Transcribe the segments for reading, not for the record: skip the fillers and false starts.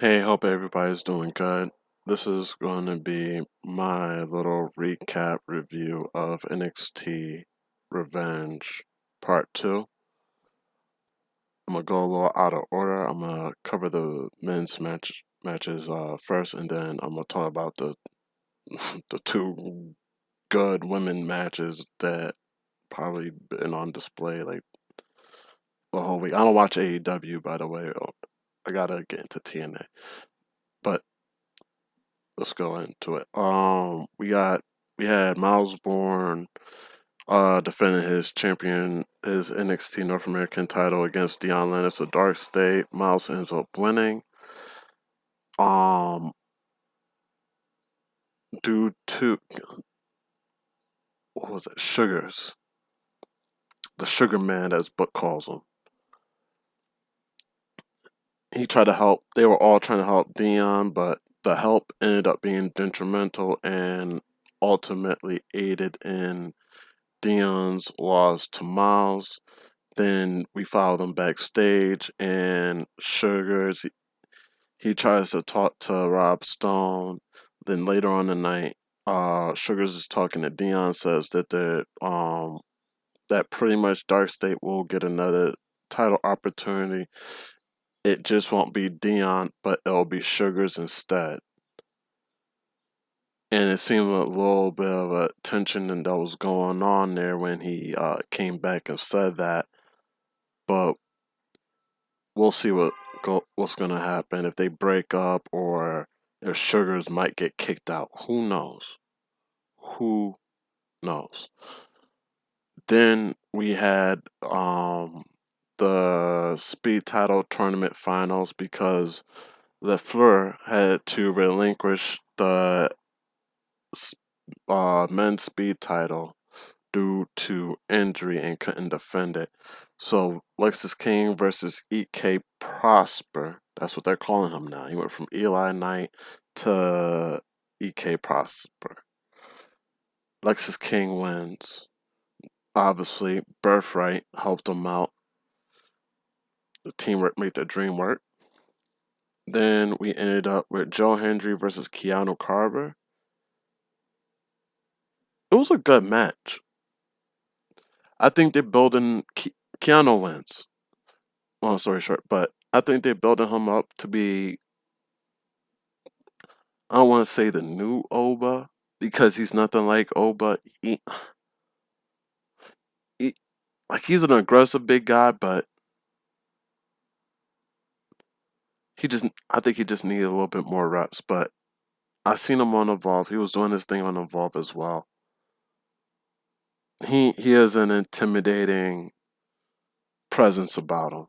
Hey, hope everybody's doing good. This is going to be my little recap review of NXT Revenge Part 2. I'm going to go a little out of order. I'm going to cover the matches first, and then I'm going to talk about the two good women matches that probably been on display like the whole week. I don't watch AEW, by the way. I got to get into TNA. But let's go into it. We had Miles Bourne defending his NXT North American title against Dion Lennox of Dark State. Miles ends up winning. Um Due to what was it? Sugars. The Sugar Man as Book calls him. He tried to help they were all trying to help Dion, but the help ended up being detrimental and ultimately aided in Dion's loss to Miles. Then we follow them backstage, and he tries to talk to Rob Stone. Then later on the night, Sugars is talking to Dion, says that pretty much Dark State will get another title opportunity. It just won't be Dion, but it'll be Sugars instead. And it seemed a little bit of a tension that was going on there when he came back and said that. But we'll see what's gonna happen if they break up or if Sugars might get kicked out. Who knows? Who knows? Then we had the speed title tournament finals because Lafleur had to relinquish the men's speed title due to injury and couldn't defend it. So Lexus King versus EK Prosper. That's what they're calling him now. He went from Eli Knight to EK Prosper. Lexus King wins. Obviously, Birthright helped him out. The teamwork made the dream work. Then we ended up with Joe Hendry versus Keanu Carver. It was a good match. I think they're building Keanu wins. Long story short, but I think they're building him up to be, I don't want to say the new Oba because he's nothing like Oba. He like he's an aggressive big guy, but I think he just needed a little bit more reps. But I seen him on Evolve. He was doing his thing on Evolve as well. He has an intimidating presence about him.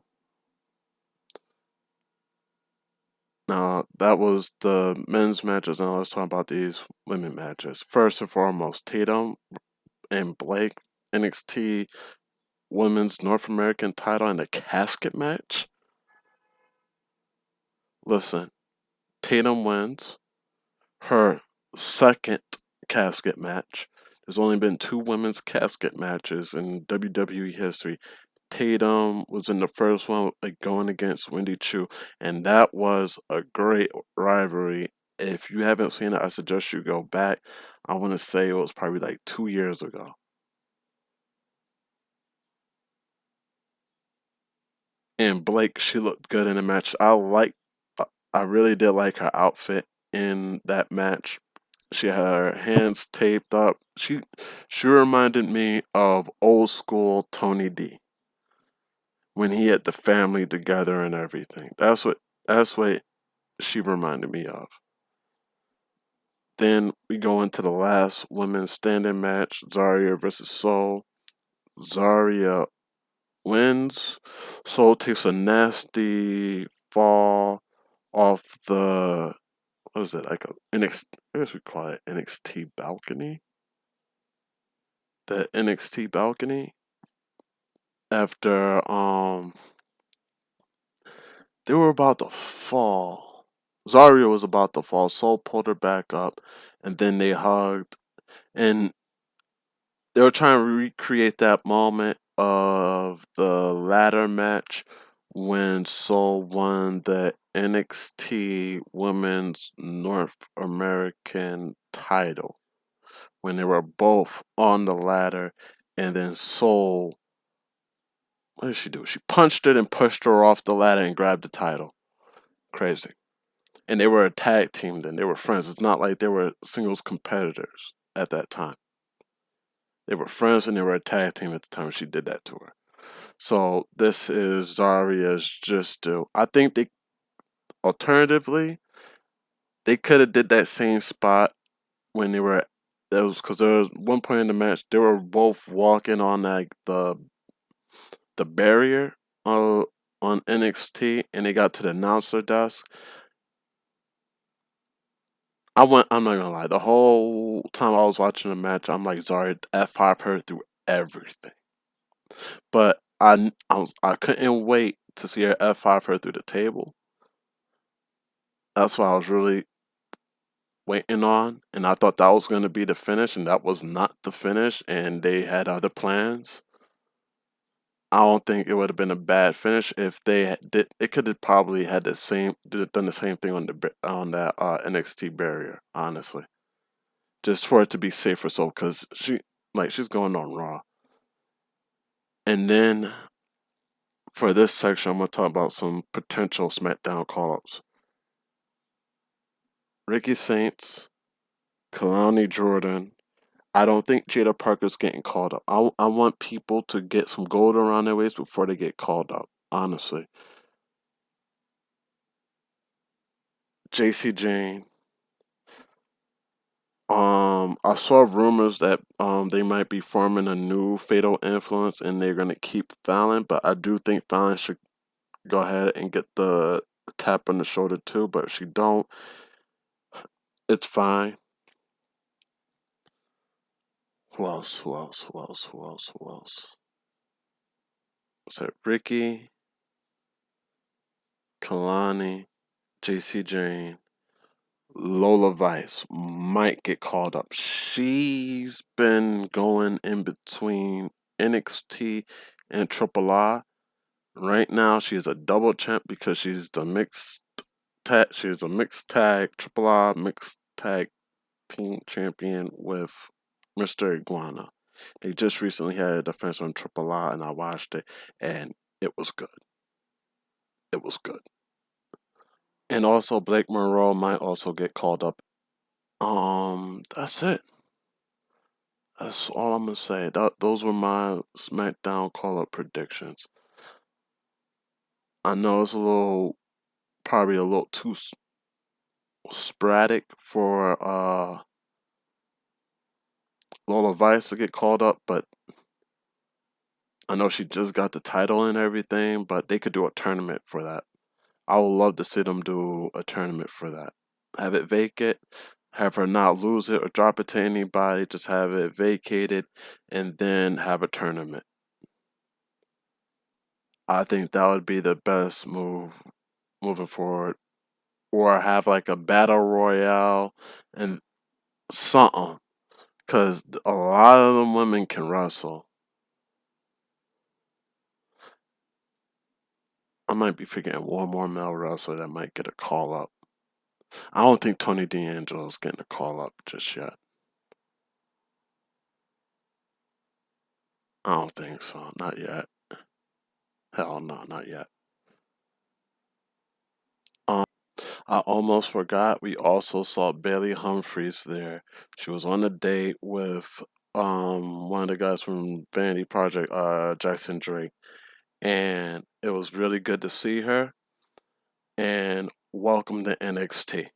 Now that was the men's matches. Now let's talk about these women matches. First and foremost, Tatum and Blake NXT Women's North American title in a casket match. Listen, Tatum wins her second casket match. There's only been two women's casket matches in WWE history. Tatum was in the first one going against Wendy Chu, and that was a great rivalry. If you haven't seen it, I suggest you go back. I want to say it was probably like 2 years ago. And Blake, she looked good in the match. I really did like her outfit in that match. She had her hands taped up. She reminded me of old school Tony D when he had the family together and everything. That's what she reminded me of. Then we go into the last women's standing match, Zarya versus Soul. Zarya wins. Soul takes a nasty fall off the, what is it, like a NXT, I guess we call it NXT balcony. The NXT balcony after they were about to fall. Zarya was about to fall. Soul pulled her back up, and then they hugged, and they were trying to recreate that moment of the ladder match when Soul won the NXT Women's North American title. When they were both on the ladder, and then Soul, what did she do? She punched it and pushed her off the ladder and grabbed the title. Crazy. And they were a tag team then. They were friends. It's not like they were singles competitors at that time. They were friends and they were a tag team at the time she did that to her. So this is Zaria's just do. I think they alternatively they could have did that same spot when they were there was because there was one point in the match they were both walking on like the barrier on NXT and they got to the announcer desk. I'm not gonna lie, the whole time I was watching the match, I'm like Zarya F5 her through everything. But I couldn't wait to see her F5 her through the table. That's what I was really waiting on, and I thought that was going to be the finish, and that was not the finish, and they had other plans. I don't think it would have been a bad finish if they did. It could have probably had done the same thing on that NXT barrier. Honestly, just for it to be safer, so because she's going on Raw, and then for this section, I'm gonna talk about some potential SmackDown call-ups. Ricky Saints, Kalani Jordan. I don't think Jada Parker's getting called up. I want people to get some gold around their waist before they get called up. Honestly, JC Jane. I saw rumors that they might be forming a new Fatal Influence and they're gonna keep Fallon, but I do think Fallon should go ahead and get the tap on the shoulder too. But if she don't, it's fine. Who else? Who else? Who else? Who else? Who else? Was it Ricky, Kalani, JC Jane? Lola Vice might get called up. She's been going in between NXT and Triple R. Right now, she is a double champ because she's the mixed tag. She's a mixed tag Triple R mixed tag team champion with Mr. Iguana. They just recently had a defense on Triple R, and I watched it, and it was good. It was good. And also, Blake Monroe might also get called up. That's it. That's all I'm gonna say. Those were my SmackDown call-up predictions. I know it's probably a little too sporadic for Lola Vice to get called up, but I know she just got the title and everything. But they could do a tournament for that. I would love to see them do a tournament for that. Have it vacant, have her not lose it or drop it to anybody. Just have it vacated, and then have a tournament. I think that would be the best move moving forward. Or have like a battle royale and something. Because a lot of them women can wrestle. I might be forgetting one more male wrestler that might get a call up. I don't think Tony D'Angelo's getting a call up just yet. I don't think so. Not yet. Hell no, not yet. Um, I almost forgot. We also saw Bailey Humphries there. She was on a date with one of the guys from Vanity Project, Jackson Drake, and it was really good to see her. And welcome to NXT.